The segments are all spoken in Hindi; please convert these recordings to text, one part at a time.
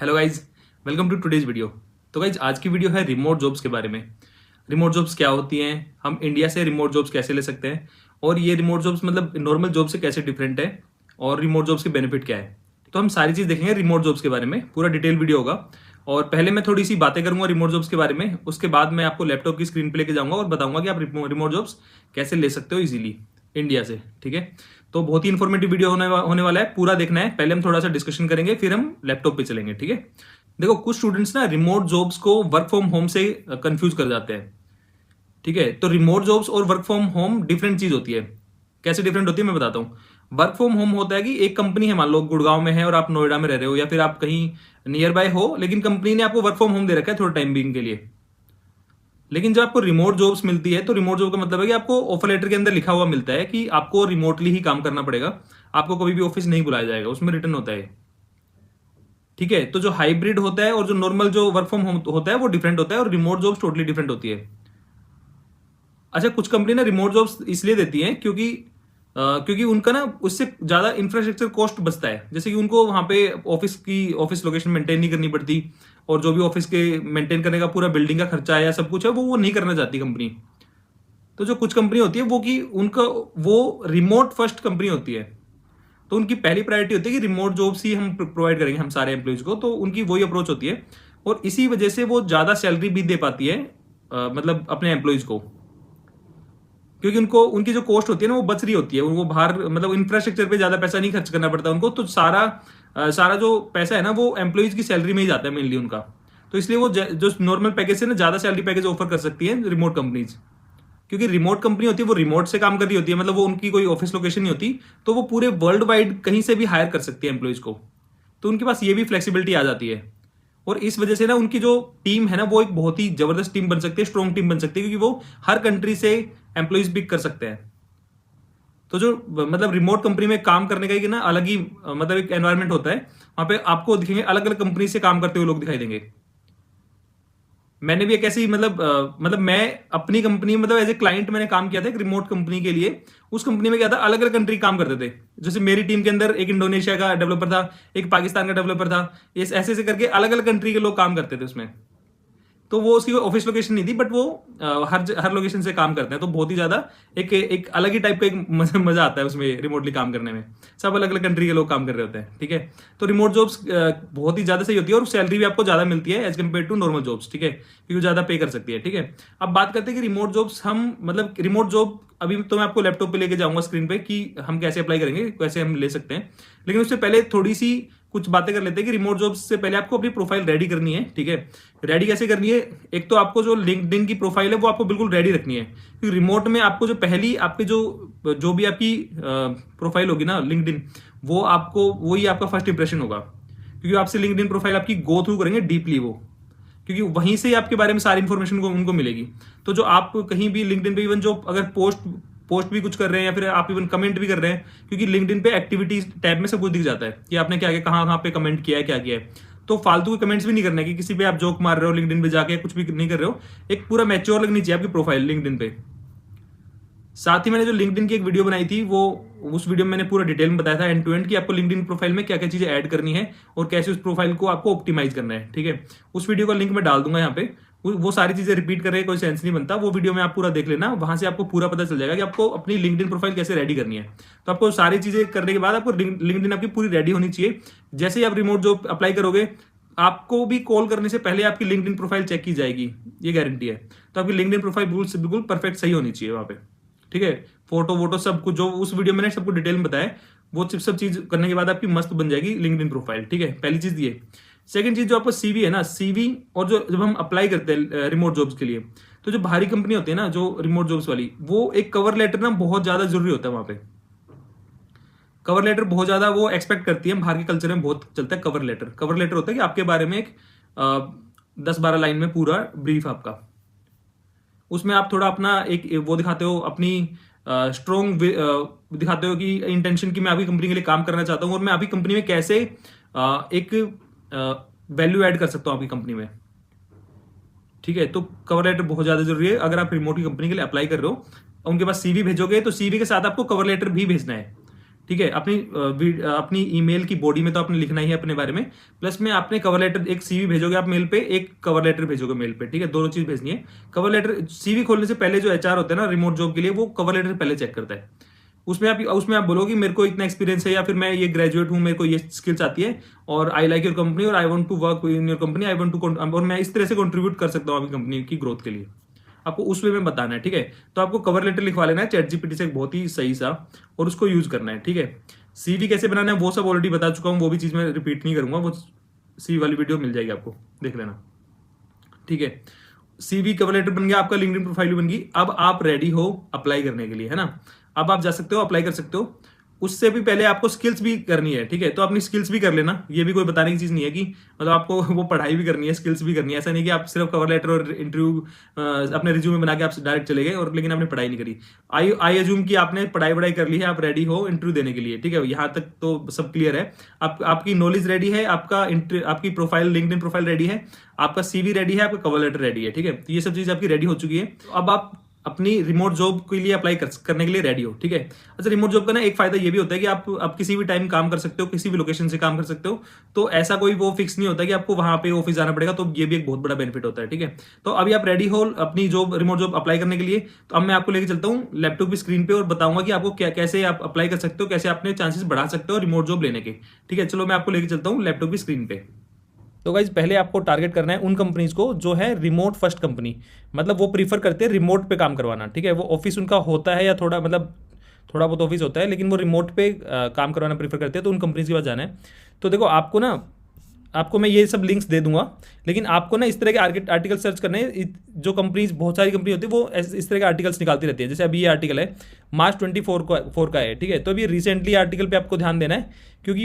Hello guys, welcome to today's video. तो गाइज आज की वीडियो है रिमोट जॉब्स के बारे में। रिमोट जॉब्स क्या होती हैं, हम इंडिया से रिमोट जॉब्स कैसे ले सकते हैं, और ये रिमोट जॉब्स मतलब नॉर्मल जॉब से कैसे डिफरेंट है, और रिमोट जॉब्स के बेनिफिट क्या है। तो हम सारी चीज़ देखेंगे रिमोट जॉब्स के बारे में, पूरा डिटेल वीडियो होगा। और पहले मैं थोड़ी सी बातें करूंगा रिमोट जॉब्स के बारे में, उसके बाद मैं आपको लैपटॉप की स्क्रीन पे लेके जाऊंगा और बताऊंगा कि आप रिमोट जॉब्स कैसे ले सकते हो इजीली इंडिया से। ठीक है, तो बहुत ही इन्फॉर्मेटिव वीडियो होने वाला है, पूरा देखना है। पहले हम थोड़ा सा डिस्कशन करेंगे, फिर हम लैपटॉप पे चलेंगे। ठीक है, देखो कुछ स्टूडेंट्स ना रिमोट जॉब्स को वर्क फ्रॉम होम से कंफ्यूज कर जाते हैं। ठीक है, तो रिमोट जॉब्स और वर्क फ्रॉम होम डिफरेंट चीज होती है। कैसे डिफरेंट होती है मैं बताता हूँ। वर्क फ्रॉम होम होता है कि एक कंपनी है, मान लो गुड़गांव में है और आप नोएडा में रह रहे हो, या फिर आप कहीं नियर बाय हो, लेकिन कंपनी ने आपको वर्क फ्रॉम होम दे रखा है थोड़ा टाइम बीइंग के लिए। लेकिन जब आपको रिमोट जॉब्स मिलती है, तो रिमोट जॉब का मतलब है कि आपको ऑफर लेटर के अंदर लिखा हुआ मिलता है कि आपको रिमोटली ही काम करना पड़ेगा, आपको कभी भी ऑफिस नहीं बुलाया जाएगा, उसमें रिटर्न होता है। ठीक है, तो जो हाइब्रिड होता है और जो नॉर्मल जो वर्क फ्रॉम होम होता है वो डिफरेंट होता है, और रिमोट जॉब्स टोटली डिफरेंट होती है। अच्छा, कुछ कंपनी ना रिमोट जॉब्स इसलिए देती हैं क्योंकि उनका ना उससे ज्यादा इंफ्रास्ट्रक्चर कॉस्ट बचता है। जैसे कि उनको वहां पे ऑफिस लोकेशन मेंटेन नहीं करनी पड़ती, और जो भी ऑफिस के मेंटेन करने का पूरा बिल्डिंग का खर्चा है या सब कुछ है वो नहीं करना चाहती कंपनी। तो जो कुछ कंपनी होती है वो कि उनका वो रिमोट फर्स्ट कंपनी होती है, तो उनकी पहली प्रायोरिटी होती है कि रिमोट जॉब्स ही हम प्रोवाइड करेंगे हम सारे एम्प्लॉयज को। तो उनकी वही अप्रोच होती है, और इसी वजह से वो ज्यादा सैलरी भी दे पाती है, मतलब अपने एम्प्लॉयज को, क्योंकि उनको उनकी जो कॉस्ट होती है ना वो बच रही होती है। उनको बाहर मतलब इंफ्रास्ट्रक्चर पे ज्यादा पैसा नहीं खर्च करना पड़ता उनको, तो सारा जो पैसा है ना वो एम्प्लॉयज की सैलरी में ही जाता है मेनली उनका। तो इसलिए वो जो नॉर्मल पैकेज है ना, ज्यादा सैलरी पैकेज ऑफर कर सकती है रिमोट कंपनीज। क्योंकि रिमोट कंपनी होती है वो रिमोट से काम कर रही होती है, मतलब वो उनकी कोई ऑफिस लोकेशन नहीं होती, तो वो पूरे वर्ल्ड वाइड कहीं से भी हायर कर सकती है एम्प्लॉयज को। तो उनके पास ये भी फ्लेक्सिबिलिटी आ जाती है, और इस वजह से ना उनकी जो टीम है ना वो एक बहुत ही जबरदस्त टीम बन सकती है, स्ट्रॉन्ग टीम बन सकती है, क्योंकि वो हर कंट्री से एम्प्लॉयज पिक कर सकते हैं। तो जो मतलब रिमोट कंपनी में काम करने का एक ना अलग ही मतलब एक एनवायरनमेंट होता है। वहां पे आपको दिखेंगे अलग अलग कंपनी से काम करते हुए लोग दिखाई देंगे। मैंने भी एक ऐसी मतलब मैं अपनी कंपनी मतलब एज ए क्लाइंट मैंने काम किया था एक रिमोट कंपनी के लिए। उस कंपनी में क्या था, अलग अलग कंट्री काम करते थे। जैसे मेरी टीम के अंदर एक इंडोनेशिया का डेवलपर था, एक पाकिस्तान का डेवलपर था, ऐसे ऐसे करके अलग अलग कंट्री के लोग काम करते थे उसमें। तो वो उसकी ऑफिस लोकेशन नहीं थी, बट वो हर लोकेशन से काम करते हैं, तो बहुत ही ज्यादा एक एक अलग ही टाइप का एक मजा आता है उसमें रिमोटली काम करने में। सब अलग अलग कंट्री के लोग काम कर रहे होते हैं। ठीक है, तो रिमोट जॉब्स बहुत ही ज्यादा सही होती है, और सैलरी भी आपको ज्यादा मिलती है as compare to normal jobs. ठीक है, क्योंकि ज्यादा पे कर सकती है। ठीक है, अब बात करते हैं कि रिमोट जॉब्स हम मतलब रिमोट जॉब अभी तो मैं आपको लैपटॉप पे लेके जाऊंगा स्क्रीन पे कि हम कैसे अप्लाई करेंगे, कैसे हम ले सकते हैं। लेकिन उससे पहले थोड़ी सी कुछ बातें कर लेते हैं कि रिमोट जॉब्स से पहले आपको अपनी प्रोफाइल रेडी करनी है। ठीक है, रेडी कैसे करनी है, एक तो आपको जो लिंक्डइन की प्रोफाइल है वो आपको बिल्कुल रेडी रखनी है, क्योंकि रिमोट में आपको जो पहली आपकी जो भी आपकी प्रोफाइल होगी ना लिंक्डइन, वो आपको वही आपका फर्स्ट इंप्रेशन होगा, क्योंकि आपसे लिंक्डइन प्रोफाइल आपकी गो थ्रू करेंगे डीपली वो, क्योंकि वहीं से आपके बारे में सारी इंफॉर्मेशन उनको मिलेगी। तो जो आप कहीं भी लिंक्डइन पे इवन जो अगर पोस्ट भी कुछ कर रहे हैं, या फिर आप इवन कमेंट भी कर रहे हैं, क्योंकि लिंक्डइन पे एक्टिविटीज टैब में सब कुछ दिख जाता है कि आपने क्या क्या कहाँ कहाँ पे कमेंट किया है, क्या किया है। तो फालतू के कमेंट्स भी नहीं करना है कि किसी पे आप जोक मार रहे हो लिंक्डइन पे जाके, कुछ भी नहीं कर रहे हो। एक पूरा मैच्योर लगनी चाहिए आपकी प्रोफाइल लिंक्डइन पे। साथ ही मैंने जो लिंक्डइन की एक वीडियो बनाई थी, वो उस वीडियो में मैंने पूरा डिटेल में बताया था एंड टू एंड कि आपको लिंक्डइन प्रोफाइल में क्या क्या चीजें ऐड करनी है और कैसे उस प्रोफाइल को आपको ऑप्टिमाइज करना है। ठीक है, उस वीडियो का लिंक मैं डाल दूंगा यहाँ पे। वो सारी चीजें रिपीट कर रहे कोई सेंस नहीं बनता, वो वीडियो में आप पूरा देख लेना, वहां से आपको पूरा पता चल जाएगा कि आपको अपनी लिंक्डइन प्रोफाइल कैसे रेडी करनी है। तो आपको सारी चीजें करने के बाद आपको लिंक्डइन आपकी पूरी रेडी होनी चाहिए। जैसे ही आप रिमोट जॉब अप्लाई करोगे, आपको भी कॉल करने से पहले आपकी लिंक्डइन प्रोफाइल चेक की जाएगी, ये गारंटी है। तो आपकी लिंक्डइन प्रोफाइल बिल्कुल परफेक्ट सही होनी चाहिए वहां पे। ठीक है, फोटो वोटो सब कुछ जो उस वीडियो में मैंने सबको डिटेल में बताया, वो सब चीज करने के बाद आपकी मस्त बन जाएगी लिंक्डइन प्रोफाइल। ठीक है, पहली चीज ये। सेकंड चीज, जो आपका सीवी है ना, सीवी और जो जब हम अप्लाई करते हैं रिमोट जॉब्स के लिए, तो जो बाहरी कंपनी होती है ना जो रिमोट जॉब्स वाली, वो एक कवर लेटर ना बहुत ज्यादा जरूरी होता है वहां पे। कवर लेटर बहुत ज्यादा वो एक्सपेक्ट करती है, बाहर के कल्चर में बहुत चलता है कवर लेटर। कवर लेटर होता है कि आपके बारे में एक 10-12 लाइन में पूरा ब्रीफ आपका, उसमें आप थोड़ा अपना एक वो दिखाते हो, अपनी स्ट्रॉन्ग दिखाते हो कि इंटेंशन की मैं आपकी कंपनी के लिए काम करना चाहता हूं, और मैं आपकी कंपनी में कैसे एक वैल्यू ऐड कर सकता हूं आपकी कंपनी में। ठीक है, तो कवर लेटर बहुत ज्यादा जरूरी है अगर आप रिमोट की कंपनी के लिए अप्लाई कर रहे हो। उनके पास सीवी भेजोगे तो सीवी के साथ आपको कवर लेटर भी भेजना है। ठीक है। अपनी ईमेल की बॉडी में तो आपने लिखना ही है अपने बारे में, प्लस में आपने कवर लेटर, एक सीवी भेजोगे आप मेल पे, एक कवर लेटर भेजोगे मेल पे, ठीक है, दोनों चीज भेजनी है। कवर लेटर, सीवी खोलने से पहले जो एचआर होता है ना रिमोट जॉब के लिए, वो कवर लेटर पहले चेक करता है। उसमें आप बोलो कि मेरे को इतना एक्सपीरियंस है, या फिर मैं ये ग्रेजुएट हूँ, मेरे को ये स्किल्स आती है, और आई लाइक योर कंपनी, और I want to work in your company, I want to, और मैं इस तरह से कंट्रीब्यूट कर सकता हूँ आपकी कंपनी की ग्रोथ के लिए। आपको उस वे में बताना है, ठीक है। तो आपको कवर लेटर लिखवा लेना है चैट जीपीटी से, बहुत ही सही सा, और उसको यूज करना है, ठीक है। सीवी कैसे बनाना है वो सब ऑलरेडी बता चुका हूँ, वो भी चीज मैं रिपीट नहीं करूंगा, वो सीवी वाली वीडियो मिल जाएगी आपको, देख लेना, ठीक है। सीवी कवर लेटर बन गया, आपका लिंक्डइन प्रोफाइल भी बन गई। अब आप रेडी हो अप्लाई करने के लिए, है ना। अब आप जा सकते हो, अप्लाई कर सकते हो। उससे भी पहले आपको स्किल्स भी करनी है, ठीक है। तो अपनी स्किल्स भी कर लेना, ये भी कोई बताने की चीज नहीं है कि मतलब आपको वो पढ़ाई भी करनी है, स्किल्स भी करनी है। ऐसा नहीं कि आप सिर्फ कवर लेटर और इंटरव्यू अपने रिज्यूमे बना के आप डायरेक्ट चले गए, और लेकिन आपने पढ़ाई नहीं करी। आई एज्यूम कि आपने पढ़ाई कर ली है, आप रेडी हो इंटरव्यू देने के लिए, ठीक है। यहाँ तक तो सब क्लियर है। आपकी नॉलेज रेडी है, आपकी प्रोफाइल, लिंक्डइन प्रोफाइल रेडी है, आपका सीवी रेडी है, आपका कवर लेटर रेडी है, ठीक है। तो ये सब चीज आपकी रेडी हो चुकी है। अब आप अपनी रिमोट जॉब के लिए अप्लाई करने के लिए रेडी हो, ठीक है। अच्छा, रिमोट जॉब का ना एक फायदा ये भी होता है कि आप किसी भी टाइम काम कर सकते हो, किसी भी लोकेशन से काम कर सकते हो। तो ऐसा कोई वो फिक्स नहीं होता कि आपको वहां पे ऑफिस जाना पड़ेगा, तो ये भी एक बहुत बड़ा बेनिफिट होता है, ठीक है। तो अभी आप रेडी हो अपनी जॉब, रिमोट जॉब अप्लाई करने के लिए। तो अब मैं आपको लेके चलता हूँ लैपटॉप की स्क्रीन पे और बताऊंगा कि आपको कैसे आप अप्लाई कर सकते हो, कैसे अपने चांसेस बढ़ा सकते हो रिमोट जॉब लेने के, ठीक है। चलो मैं आपको लेके चलता हूँ लैपटॉप की स्क्रीन पे। तो गाइज पहले आपको टारगेट करना है उन कंपनीज को जो है रिमोट फर्स्ट कंपनी, मतलब वो प्रीफर करते हैं रिमोट पे काम करवाना, ठीक है। वो ऑफिस उनका होता है या थोड़ा बहुत ऑफिस होता है, लेकिन वो रिमोट पे काम करवाना प्रीफर करते हैं, तो उन कंपनीज के पास जाना है। तो देखो आपको मैं ये सब लिंक्स दे दूंगा, लेकिन आपको ना इस तरह के आर्टिकल सर्च करने हैं। जो कंपनीज, बहुत सारी कंपनी होती है वो इस तरह के आर्टिकल्स निकालती रहती है। जैसे अभी ये आर्टिकल है मार्च 24 का है, ठीक है। तो अभी रिसेंटली आर्टिकल पे आपको ध्यान देना है, क्योंकि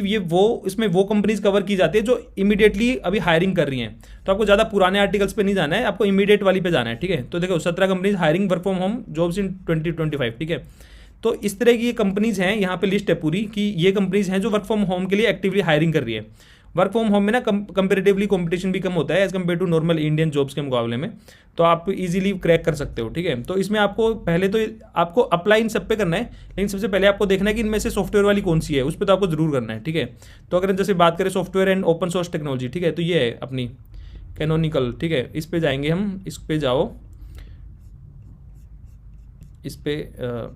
इसमें वो कंपनीज कवर की जाती है जो इमीडिएटली अभी हायरिंग कर रही हैं। तो आपको ज़्यादा पुराने आर्टिकल्स पे नहीं जाना है, आपको इमीडिएट वाली पे जाना है, ठीक है। तो देखो 17 companies hiring work from home jobs in 2025, ठीक है। तो इस तरह की ये कंपनीज हैं, यहाँ पे लिस्ट है पूरी कि ये कंपनीज हैं जो वर्क फ्रॉम होम के लिए एक्टिवली हायरिंग कर रही है। वर्क फ्रॉम होम में ना कंपेरेटिवली कंपटीशन भी कम होता है as compare to normal Indian jobs के मुकाबले में, तो आप इजीली क्रैक कर सकते हो, ठीक है। तो इसमें आपको पहले तो आपको अप्लाई इन सब पे करना है, लेकिन सबसे पहले आपको देखना है कि इनमें से सॉफ्टवेयर वाली कौन सी है, उस पर तो आपको जरूर करना है, ठीक है। तो अगर जैसे बात करें software and open source technology, ठीक है, तो ये है अपनी कैनोनिकल, ठीक है। इस पर जाएंगे हम, इस पर जाओ, इस पर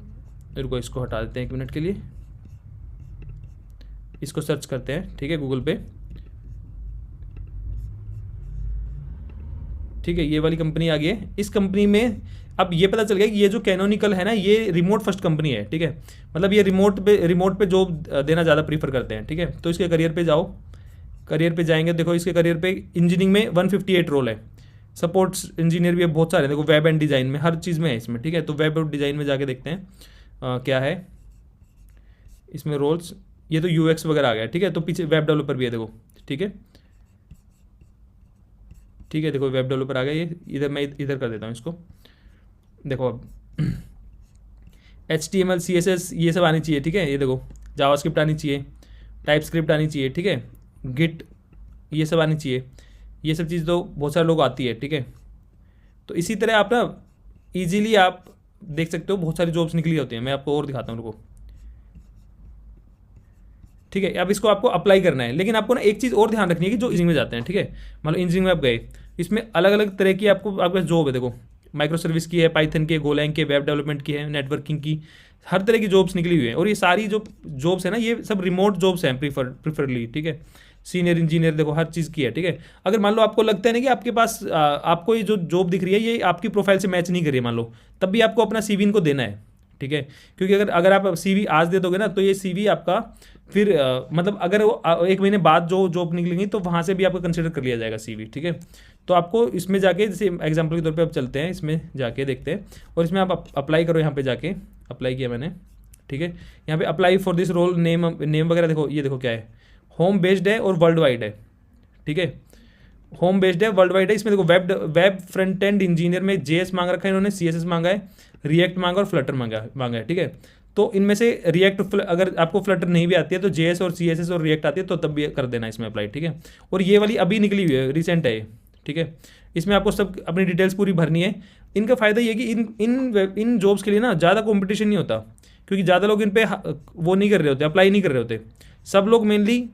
रुको, इसको हटा देते हैं 1 मिनट के लिए, इसको सर्च करते हैं, ठीक है, गूगल पे, ठीक है। ये वाली कंपनी आ गई है। इस कंपनी में अब ये पता चल गया कि ये जो कैनोनिकल है ना, ये रिमोट फर्स्ट कंपनी है, ठीक है। मतलब ये रिमोट पे जॉब देना ज़्यादा प्रीफर करते हैं, ठीक है। तो इसके करियर पे जाओ, करियर पे जाएंगे, देखो इसके करियर पे इंजीनियरिंग में 158 रोल है, सपोर्ट्स इंजीनियर भी बहुत सारे हैं, देखो वेब एंड डिज़ाइन में, हर चीज़ में है इसमें, ठीक है। तो वेब और डिज़ाइन में जाके देखते हैं क्या है इसमें रोल्स। ये तो यूएक्स वगैरह आ गया, ठीक है। तो पीछे वेब डेवलपर भी है, देखो, ठीक है, ठीक है। देखो वेब डेवलपर आ गया, ये इधर मैं इधर कर देता हूँ इसको। देखो अब HTML CSS ये सब आनी चाहिए, ठीक है। ये देखो जावास्क्रिप्ट आनी चाहिए, टाइपस्क्रिप्ट आनी चाहिए, ठीक है, गिट ये सब आनी चाहिए। ये सब चीज़ तो बहुत सारे लोग आती है, ठीक है। तो इसी तरह आप ना ईजिली आप देख सकते हो, बहुत सारी जॉब्स निकली होती हैं। मैं आपको और दिखाता हूँ, रुको, ठीक है। अब इसको आपको अप्लाई करना है, लेकिन आपको ना एक चीज़ और ध्यान रखनी है कि जो इंजीनियरिंग में जाते हैं, ठीक है, मतलब इंजीनियरिंग में आप गए, इसमें अलग अलग तरह की आपके पास जॉब है। देखो माइक्रो सर्विस की है, पाइथन की है, गोलैंग के, वेब डेवलपमेंट की है, नेटवर्किंग की, हर तरह की जॉब्स निकली हुई है। और ये सारी जो जॉब्स है ना, ये सब रिमोट जॉब्स हैं प्रीफरली, ठीक है। सीनियर इंजीनियर देखो हर चीज़ की है, ठीक है। अगर मान लो आपको लगता है ना कि आपके पास आपको ये जो जॉब दिख रही है ये आपकी प्रोफाइल से मैच नहीं कर रही है, मान लो, तब भी आपको अपना CV इनको देना है, ठीक है। क्योंकि अगर आप CV आज दे दोगे ना, तो ये CV आपका फिर मतलब अगर 1 महीने बाद जो जॉब निकलेंगी तो वहाँ से भी आपको कंसिडर कर लिया जाएगा CV, ठीक है। तो आपको इसमें जाके, जैसे एग्जांपल के तौर पे आप चलते हैं, इसमें जाके देखते हैं, और इसमें आप अप्लाई करो। यहाँ पे जाके अप्लाई किया मैंने, ठीक है। यहाँ पे apply for this role, name वगैरह देखो, ये देखो क्या है, होम बेस्ड है और वर्ल्ड वाइड है, ठीक है। होम बेस्ड है, वर्ल्ड वाइड है। इसमें देखो वेब फ्रंट एंड इंजीनियर में JS मांग रखा है इन्होंने, CSS मांगा है, रिएक्ट मांगा और फ्लटर मांगा है, ठीक है। तो इनमें से रिएक्ट, अगर आपको फ्लटर नहीं भी आती है तो JS और CSS और रिएक्ट आती है तो तब भी कर देना इसमें अप्लाई, ठीक है। और ये वाली अभी निकली हुई है, रिसेंट है ये, ठीक है। इसमें आपको सब अपनी डिटेल्स पूरी भरनी है। इनका फ़ायदा ये कि इन जॉब्स के लिए ना ज़्यादा कॉम्पिटिशन नहीं होता, क्योंकि ज़्यादा लोग इन पे वो नहीं कर रहे होते, अप्लाई नहीं कर रहे होते। सब लोग मेनली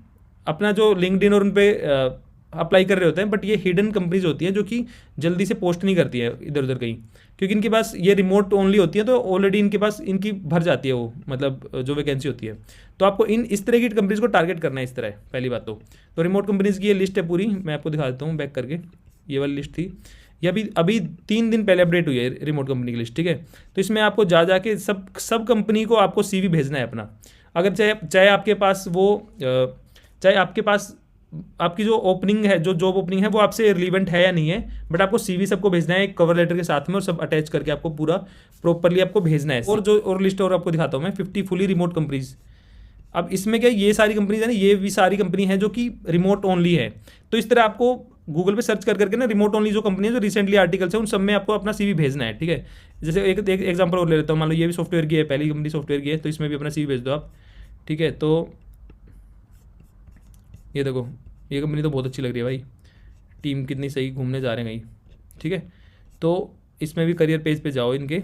अपना जो लिंक्डइन और उन पे अप्लाई कर रहे होते हैं, बट ये हिडन कंपनीज होती हैं जो कि जल्दी से पोस्ट नहीं करती है इधर उधर कहीं, क्योंकि इनके पास ये रिमोट ओनली होती है, तो ऑलरेडी इनके पास इनकी भर जाती है वो, मतलब जो वैकेंसी होती है। तो आपको इस तरह की कंपनीज को टारगेट करना है इस तरह, पहली बात तो रिमोट कंपनीज की ये लिस्ट है पूरी, मैं आपको दिखा देता हूँ बैक करके। ये वाली लिस्ट थी, ये अभी अभी 3 दिन पहले अपडेट हुई है रिमोट कंपनी की लिस्ट, ठीक है। तो इसमें आपको जा के सब कंपनी को आपको CV भेजना है अपना। अगर चाहे आपके पास चाहे आपके पास आपकी जो ओपनिंग है, जो जॉब ओपनिंग है वो आपसे रिलीवेंट है या नहीं है, बट आपको CV सबको भेजना है एक कवर लेटर के साथ में, और सब अटैच करके आपको पूरा प्रॉपरली आपको भेजना है। और लिस्ट और आपको दिखाता हूँ मैं, 50 फुली रिमोट कंपनीज। अब इसमें क्या, ये सारी कंपनीज है ना, ये भी सारी कंपनी है जो कि रिमोट ओनली है। तो इस तरह आपको गूगल पे सर्च करके ना रिमोट ओनली जो कंपनी है, जो रिसेंटली आर्टिकल्स है, उन सब में आपको अपना CV भेजना है, ठीक है। जैसे एक एग्जांपल और ले लेता हूँ, मान लो ये भी सॉफ्टवेयर की है, पहली कंपनी सॉफ्टवेयर की है, तो इसमें भी अपना CV भेज दो आप, ठीक है। तो ये देखो, ये कंपनी तो बहुत अच्छी लग रही है भाई, टीम कितनी सही, घूमने जा रहे हैं कहीं, ठीक है। तो इसमें भी करियर पेज पे जाओ इनके,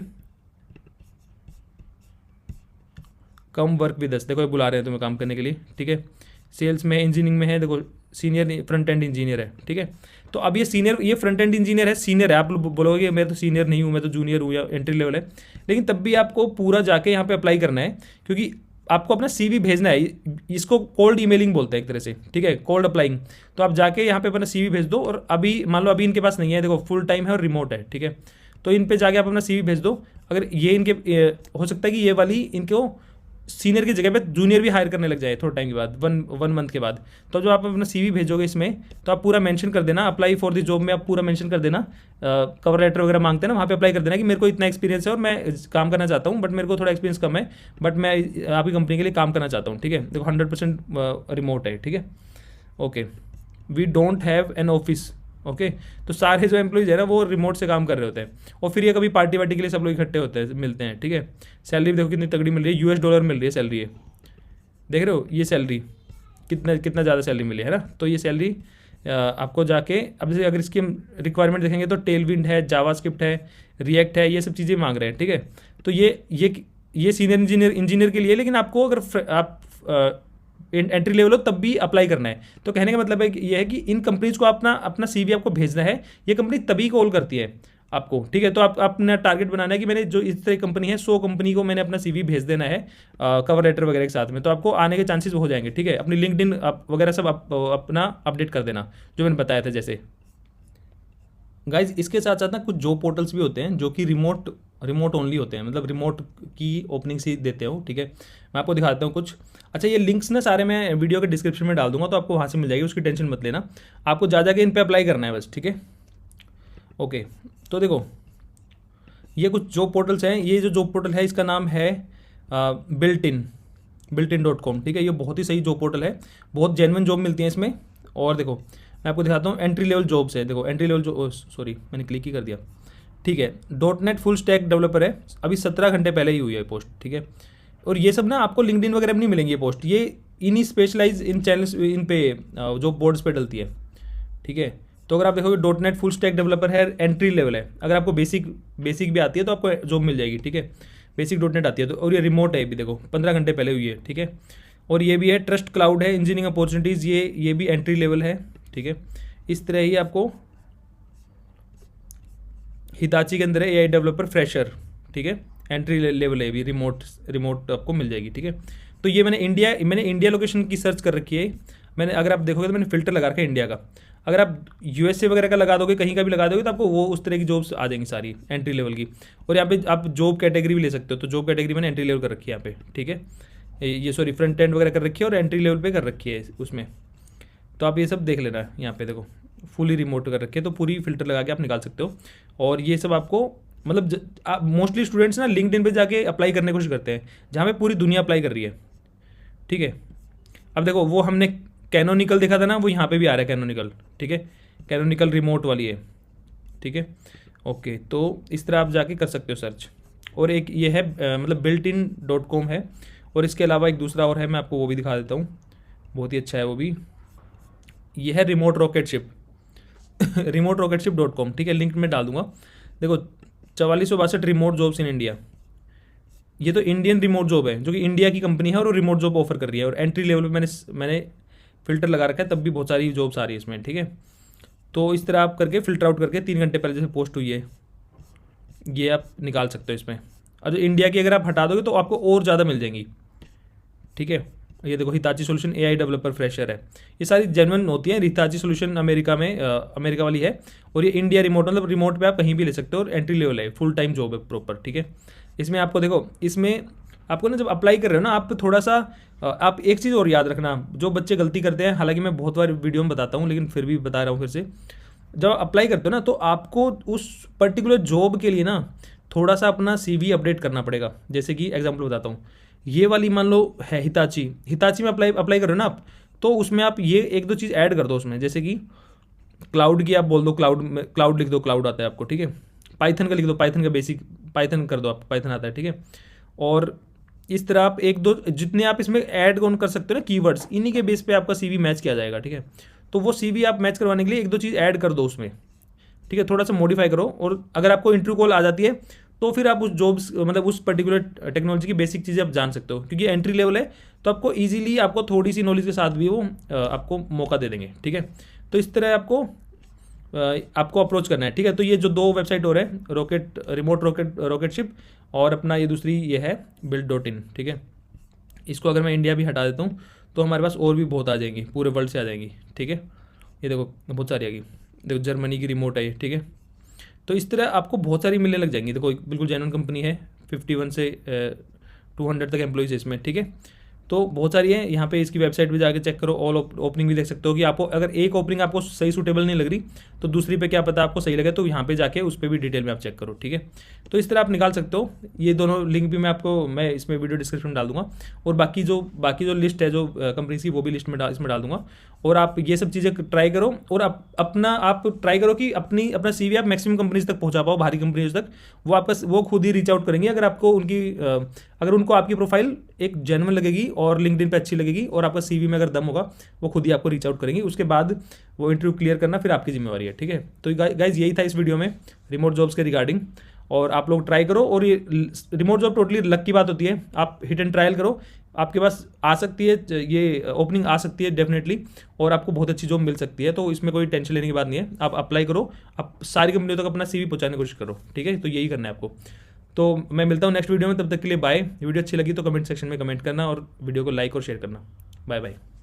कम वर्क विद अस, देखो ये बुला रहे हैं तुम्हें काम करने के लिए, ठीक है। सेल्स में, इंजीनियरिंग में है, देखो सीनियर फ्रंट एंड इंजीनियर है, ठीक है। तो अब ये फ्रंट एंड इंजीनियर है, सीनियर है। आप बोलोगे मैं तो सीनियर नहीं हूँ, मैं तो जूनियर हूँ या एंट्री लेवल है, लेकिन तब भी आपको पूरा जाके यहाँ पे अप्लाई करना है, क्योंकि आपको अपना CV भेजना है। इसको कोल्ड ईमेलिंग बोलते हैं एक तरह से, ठीक है, कोल्ड अप्लाइंग। तो आप जाके यहाँ पे अपना CV भेज दो, और अभी मान लो अभी इनके पास नहीं है, देखो फुल टाइम है और रिमोट है, ठीक है। तो इन पे जाके आप अपना CV भेज दो। अगर ये हो सकता है कि ये वाली इनको सीनियर की जगह पे जूनियर भी हायर करने लग जाए थोड़ा टाइम के बाद, वन मंथ के बाद। तो जो आप अपना CV भेजोगे इसमें, तो आप पूरा मेंशन कर देना, अप्लाई फॉर द जॉब में आप पूरा मेंशन कर देना, कवर लेटर वगैरह मांगते हैं ना, वहाँ पे अप्लाई कर देना कि मेरे को इतना एक्सपीरियंस है और मैं काम करना चाहता हूँ, बट मेरे को थोड़ा एक्सपीरियंस कम है, बट मैं आपकी कंपनी के लिए काम करना चाहता हूँ, ठीक है। देखो 100% रिमोट है, ठीक है। Okay, we don't have an office, okay. तो सारे जो एम्प्लॉइज है ना वो रिमोट से काम कर रहे होते हैं, और फिर ये कभी पार्टी वार्टी के लिए सब लोग इकट्ठे होते हैं, मिलते हैं, ठीक है। सैलरी देखो कितनी तगड़ी मिल रही है, $US मिल रही है सैलरी है, देख रहे हो ये सैलरी कितना ज़्यादा सैलरी मिली है ना। तो ये सैलरी आपको जाके, अब जैसे अगर इसकी हम रिक्वायरमेंट देखेंगे तो टेलविंड है, जावास्क्रिप्ट है, रिएक्ट है, ये सब चीज़ें मांग रहे हैं, ठीक है। तो ये सीनियर इंजीनियर के लिए, लेकिन आपको अगर आप एंट्री लेवल हो तब भी अप्लाई करना है। तो कहने का मतलब है कि ये है कि इन कंपनीज को अपना CV आपको भेजना है, ये कंपनी तभी कॉल करती है आपको, ठीक है। तो आप अपना टारगेट बनाना है कि मैंने जो इस तरह कंपनी है 100 कंपनी को मैंने अपना CV भेज देना है कवर लेटर वगैरह के साथ में, तो आपको आने के चांसेस हो जाएंगे, ठीक है। अपनी लिंक्डइन वगैरह सब अपना अपडेट कर देना, जो मैंने बताया था जैसे। गाइज इसके साथ साथ ना कुछ जॉब पोर्टल्स भी होते हैं जो कि रिमोट ओनली होते हैं, मतलब रिमोट की ओपनिंग से देते हो, ठीक है। मैं आपको दिखाता हूँ कुछ। अच्छा, ये लिंक्स ना सारे मैं वीडियो के डिस्क्रिप्शन में डाल दूंगा, तो आपको वहाँ से मिल जाएगी, उसकी टेंशन मत लेना। आपको जा के इन पे अप्लाई करना है बस, ठीक है। ओके, तो देखो ये कुछ जॉब पोर्टल्स हैं। ये जो जॉब पोर्टल है इसका नाम है builtin.com, ठीक है। ये बहुत ही सही जॉब पोर्टल है, बहुत जेन्युइन जॉब मिलती है इसमें। और देखो मैं आपको दिखाता हूँ, एंट्री लेवल जॉब्स है, देखो एंट्री लेवल जो, सॉरी मैंने क्लिक ही कर दिया, ठीक है। .NET फुल स्टैक डेवलपर है, अभी 17 घंटे पहले ही हुई है पोस्ट, ठीक है। और ये सब ना आपको लिंक्डइन वगैरह में नहीं मिलेंगी ये पोस्ट, ये इन्हीं स्पेशलाइज इन चैनल्स इन पे जो बोर्ड्स पे डलती है, ठीक है। तो अगर आप देखोगे .NET फुल स्टैक डेवलपर है, एंट्री लेवल है। अगर आपको बेसिक भी आती है तो आपको जॉब मिल जाएगी, ठीक है। बेसिक .NET आती है तो, और ये रिमोट है भी, देखो 15 घंटे पहले हुई है, ठीक है। और ये भी है ट्रस्ट क्लाउड है, इंजीनियरिंग अपॉर्चुनिटीज़, ये भी एंट्री लेवल है, ठीक है। इस तरह ही आपको हिताची के अंदर है AI डेवलपर फ्रेशर, ठीक है, एंट्री लेवल है भी, रिमोट आपको मिल जाएगी, ठीक है। तो ये मैंने इंडिया लोकेशन की सर्च कर रखी है मैंने। अगर आप देखोगे तो मैंने फिल्टर लगा रखा है इंडिया का। अगर आप USA वगैरह का लगा दोगे, कहीं का भी लगा दोगे, तो आपको वो उस तरह की जॉब्स आ जाएंगी सारी एंट्री लेवल की। और यहाँ पे आप जॉब कैटेगरी भी ले सकते हो, तो जॉब कैटेगरी मैंने एंट्री लेवल कर रखी है यहाँ पे, ठीक है। ये सॉरी फ्रंट एंड वगैरह कर रखी है और एंट्री लेवल पे कर रखी है उसमें। तो आप ये सब देख लेना, यहाँ पे देखो फुली रिमोट कर रखी है, तो पूरी फिल्टर लगा के आप निकाल सकते हो। और ये सब आपको मतलब मोस्टली स्टूडेंट्स ना लिंक्डइन पे जाके अप्लाई करने की कोशिश करते हैं, जहाँ पे पूरी दुनिया अप्लाई कर रही है, ठीक है। अब देखो वो हमने कैनोनिकल देखा था ना, वो यहाँ पे भी आ रहा है कैनोनिकल, ठीक है। कैनोनिकल रिमोट वाली है, ठीक है। ओके, तो इस तरह आप जाके कर सकते हो सर्च। और एक ये है मतलब builtin.com है, और इसके अलावा एक दूसरा और है, मैं आपको वो भी दिखा देता हूँ, बहुत ही अच्छा है वो भी। ये है रिमोट रॉकेट शिप remoterocketship.com, ठीक है, लिंक में डाल दूंगा। देखो 4462 रिमोट जॉब्स इन इंडिया, ये तो इंडियन रिमोट जॉब है, जो कि इंडिया की कंपनी है और वो रिमोट जॉब ऑफर कर रही है, और एंट्री लेवल पे मैंने फिल्टर लगा रखा है, तब भी बहुत सारी जॉब्स आ रही है इसमें, ठीक है। तो इस तरह आप करके फिल्टर आउट करके 3 घंटे पहले जैसे पोस्ट हुई है, ये आप निकाल सकते हो इसमें। और जो इंडिया की अगर आप हटा दोगे तो आपको और ज़्यादा मिल जाएंगी, ठीक है। ये देखो, Hitachi solution AI developer fresher है, ये सारी जेन्युइन होती है। हिताची सोल्यूशन अमेरिका में अमेरिका वाली है, और ये इंडिया रिमोट, मतलब रिमोट पे आप कहीं भी ले सकते हो, और एंट्री लेवल है, फुल टाइम जॉब है प्रॉपर, ठीक है। इसमें आपको देखो, इसमें आपको ना जब अप्लाई कर रहे हो ना, आप थोड़ा सा आप एक चीज़ और याद रखना, जो बच्चे गलती करते हैं, हालांकि मैं बहुत बार वीडियो में बताता हूँ, लेकिन फिर भी बता रहा हूँ फिर से। जब अप्लाई करते हो ना, तो आपको उस पर्टिकुलर जॉब के लिए ना थोड़ा सा अपना CV अपडेट करना पड़ेगा। जैसे कि एग्जांपल बताता हूँ, ये वाली मान लो है हिताची में अप्लाई कर रहे हो ना आप, तो उसमें आप ये 1-2 चीज़ ऐड कर दो उसमें, जैसे कि क्लाउड की आप बोल दो, क्लाउड लिख दो, क्लाउड आता है आपको, ठीक है। पाइथन का लिख दो, पाइथन का बेसिक पाइथन कर दो, आप पाइथन आता है, ठीक है। और इस तरह आप 1-2 जितने आप इसमें ऐड ऑन कर सकते हो ना कीवर्ड्स, इन्हीं के बेस पे आपका CV मैच किया जाएगा, ठीक है। तो वो CV आप मैच करवाने के लिए 1-2 चीज़ ऐड कर दो उसमें, ठीक है, थोड़ा सा मॉडिफाई करो। और अगर आपको इंटरव्यू कॉल आ जाती है, तो फिर आप उस जॉब्स, मतलब उस पर्टिकुलर टेक्नोलॉजी की बेसिक चीज़ें आप जान सकते हो, क्योंकि एंट्री लेवल है, तो आपको ईजिली आपको थोड़ी सी नॉलेज के साथ भी वो आपको मौका दे देंगे, ठीक है। तो इस तरह आपको अप्रोच करना है, ठीक है। तो ये जो 2 वेबसाइट हो रहे हैं, रॉकेटशिप, और अपना ये दूसरी ये है build.in, ठीक है। इसको अगर मैं इंडिया भी हटा देता हूँ, तो हमारे पास और भी बहुत आ जाएंगी, पूरे वर्ल्ड से आ जाएंगी, ठीक है। ये देखो बहुत सारी आ गई, देखो जर्मनी की रिमोट है ये, ठीक है। तो इस तरह आपको बहुत सारी मिलने लग जाएंगी। देखो बिल्कुल जेन्युइन कंपनी है, 51 से 200 तक एम्प्लॉइज है इसमें, ठीक है। तो बहुत सारी है, यहाँ पे इसकी वेबसाइट पे जाके चेक करो, ऑल ओपनिंग भी देख सकते हो कि आपको अगर एक ओपनिंग आपको सही सूटेबल नहीं लग रही, तो दूसरी पे क्या पता आपको सही लगे, तो यहाँ पे जाके उस पर भी डिटेल में आप चेक करो, ठीक है। तो इस तरह आप निकाल सकते हो। ये दोनों लिंक भी मैं इसमें वीडियो डिस्क्रिप्शन में डाल दूंगा, और बाकी जो लिस्ट है जो कंपनीज की, वो भी लिस्ट में इसमें डाल दूंगा। और आप ये सब चीज़ें ट्राई करो, और आप ट्राई करो कि अपना CV आप मैक्सिमम कंपनीज तक पहुँचा पाओ, बाहरी कंपनीज तक। वो खुद ही रीच आउट करेंगे अगर आपको अगर उनको आपकी प्रोफाइल एक जेन्युइन लगेगी और लिंक्डइन पे अच्छी लगेगी, और आपका CV में अगर दम होगा, वो खुद ही आपको रीच आउट करेंगी। उसके बाद वो इंटरव्यू क्लियर करना फिर आपकी जिम्मेवारी है, ठीक है। तो गाइज यही था इस वीडियो में रिमोट जॉब्स के रिगार्डिंग, और आप लोग ट्राई करो। और ये रिमोट जॉब टोटली लक की बात होती है, आप हिट एंड ट्रायल करो, आपके पास आ सकती है, ये ओपनिंग आ सकती है डेफिनेटली, और आपको बहुत अच्छी जॉब मिल सकती है। तो इसमें कोई टेंशन लेने की बात नहीं है, आप अप्लाई करो, आप सारी कंपनियों तक अपना CV पहुंचाने की कोशिश करो, ठीक है। तो यही करना है आपको। तो मैं मिलता हूँ नेक्स्ट वीडियो में, तब तक के लिए बाय। वीडियो अच्छी लगी तो कमेंट सेक्शन में कमेंट करना, और वीडियो को लाइक और शेयर करना। Bye bye.